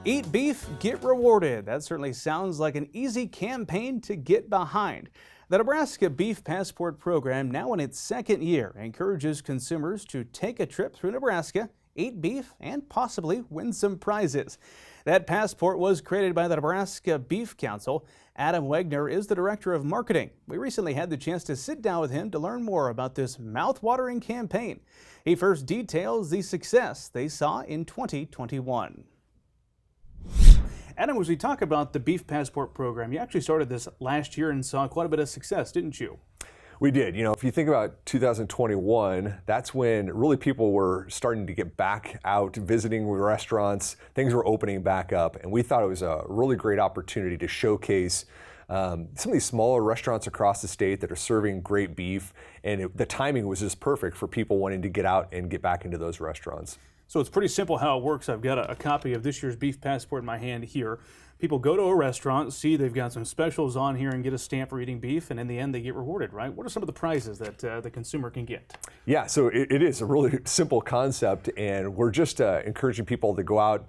Eat beef, get rewarded. That certainly sounds like an easy campaign to get behind. The Nebraska Beef Passport program, now in its second year, encourages consumers to take a trip through Nebraska, eat beef, and possibly win some prizes. That passport was created by the Nebraska Beef Council. Adam Wegner is the director of marketing. We recently had the chance to sit down with him to learn more about this mouth-watering campaign. He first details the success they saw in 2021. Adam, as we talk about the Beef Passport program, you actually started this last year and saw quite a bit of success, didn't you? We did. If you think about 2021, that's when really people were starting to get back out visiting restaurants. Things were opening back up, and we thought it was a really great opportunity to showcase some of these smaller restaurants across the state that are serving great beef, and the timing was just perfect for people wanting to get out and get back into those restaurants. So it's pretty simple how it works. I've got a copy of this year's Beef Passport in my hand here. People go to a restaurant, see they've got some specials on here and get a stamp for eating beef, and in the end they get rewarded, right? What are some of the prizes that the consumer can get? Yeah, so it is a really simple concept, and we're just encouraging people to go out,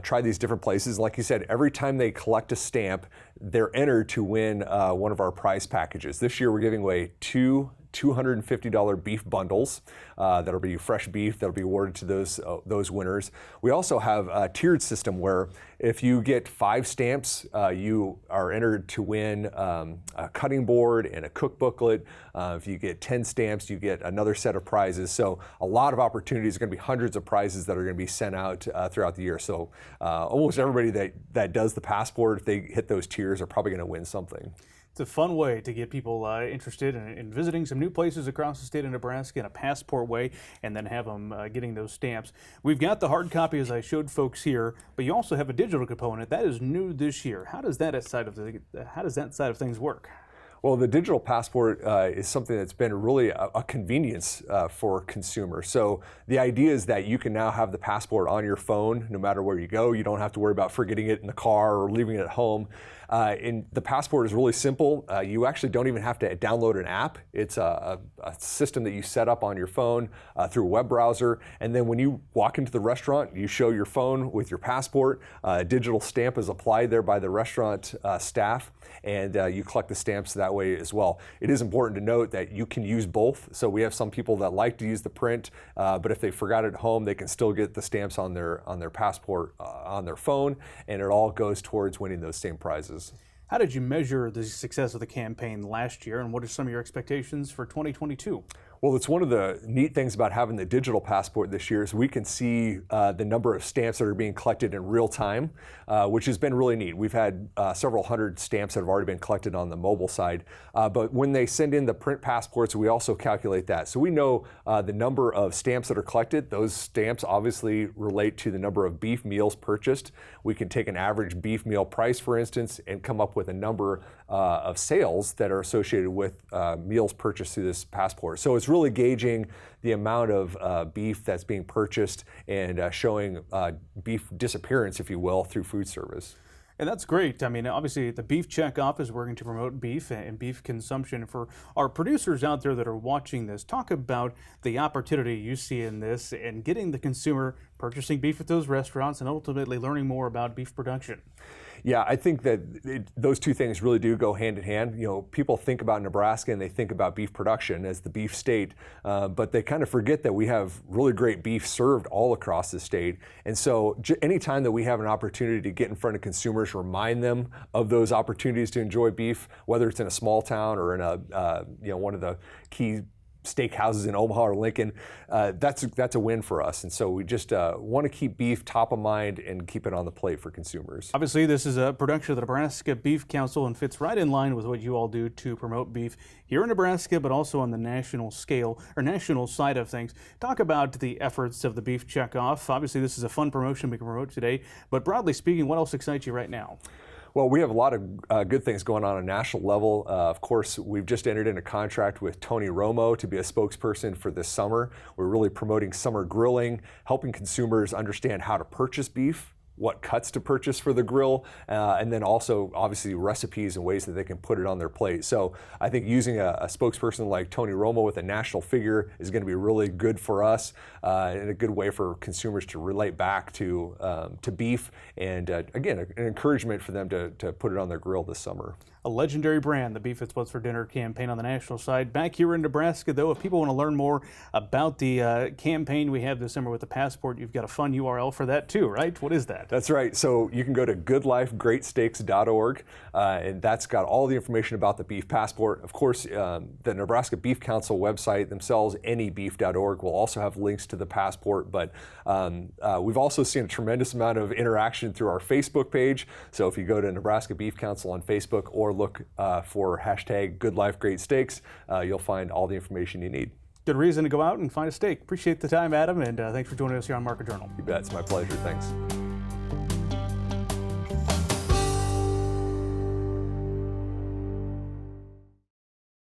try these different places. Like you said, every time they collect a stamp, they're entered to win one of our prize packages. This year we're giving away two $250 beef bundles that'll be fresh beef that'll be awarded to those winners. We also have a tiered system where if you get 5 stamps, you are entered to win a cutting board and a cook booklet. If you get 10 stamps, you get another set of prizes. So a lot of opportunities. Going to be hundreds of prizes that are going to be sent out throughout the year. So almost everybody that does the passport, if they hit those tiers, are probably going to win something. It's a fun way to get people interested in visiting some new places across the state of Nebraska in a passport way, and then have them getting those stamps. We've got the hard copy, as I showed folks here, but you also have a digital component that is new this year. How does that side of things work? Well, the digital passport is something that's been really a convenience for consumers. So the idea is that you can now have the passport on your phone no matter where you go. You don't have to worry about forgetting it in the car or leaving it at home. And the passport is really simple. You actually don't even have to download an app. It's a system that you set up on your phone through a web browser. And then when you walk into the restaurant, you show your phone with your passport. A digital stamp is applied there by the restaurant staff, and you collect the stamps that way as well. It is important to note that you can use both. So we have some people that like to use the print, but if they forgot it at home, they can still get the stamps on their passport on their phone, and it all goes towards winning those same prizes. How did you measure the success of the campaign last year, and what are some of your expectations for 2022? Well, it's one of the neat things about having the digital passport this year is we can see the number of stamps that are being collected in real time, which has been really neat. We've had several hundred stamps that have already been collected on the mobile side, but when they send in the print passports, we also calculate that. So we know the number of stamps that are collected. Those stamps obviously relate to the number of beef meals purchased. We can take an average beef meal price, for instance, and come up with a number of sales that are associated with meals purchased through this passport. So it's really gauging the amount of beef that's being purchased and showing beef disappearance, if you will, through food service. And that's great. I mean, obviously the Beef Checkoff is working to promote beef and beef consumption. For our producers out there that are watching this, talk about the opportunity you see in this and getting the consumer purchasing beef at those restaurants and ultimately learning more about beef production. Yeah, I think that those two things really do go hand in hand. People think about Nebraska and they think about beef production as the beef state, but they kind of forget that we have really great beef served all across the state. And so anytime that we have an opportunity to get in front of consumers, remind them of those opportunities to enjoy beef, whether it's in a small town or in one of the key steakhouses in Omaha or Lincoln, that's a win for us. And so we just want to keep beef top of mind and keep it on the plate for consumers. Obviously, this is a production of the Nebraska Beef Council and fits right in line with what you all do to promote beef here in Nebraska, but also on the national scale or national side of things. Talk about the efforts of the Beef Checkoff. Obviously, this is a fun promotion we can promote today, but broadly speaking, what else excites you right now? Well, we have a lot of good things going on a national level. Of course, we've just entered into a contract with Tony Romo to be a spokesperson for this summer. We're really promoting summer grilling, helping consumers understand how to purchase beef, what cuts to purchase for the grill, and then also obviously recipes and ways that they can put it on their plate. So I think using a spokesperson like Tony Romo with a national figure is going to be really good for us, and a good way for consumers to relate back to beef, and again, an encouragement for them to put it on their grill this summer. A legendary brand, the Beef It's What's for Dinner campaign on the national side. Back here in Nebraska, though, if people want to learn more about the campaign we have this summer with the Passport, you've got a fun URL for that too, right? What is that? That's right. So you can go to goodlifegreatsteaks.org, and that's got all the information about the Beef Passport. Of course, the Nebraska Beef Council website themselves, anybeef.org, will also have links to the Passport. But we've also seen a tremendous amount of interaction through our Facebook page. So if you go to Nebraska Beef Council on Facebook or look for hashtag GoodLifeGreatSteaks, you'll find all the information you need. Good reason to go out and find a steak. Appreciate the time, Adam, and thanks for joining us here on Market Journal. You bet. It's my pleasure. Thanks.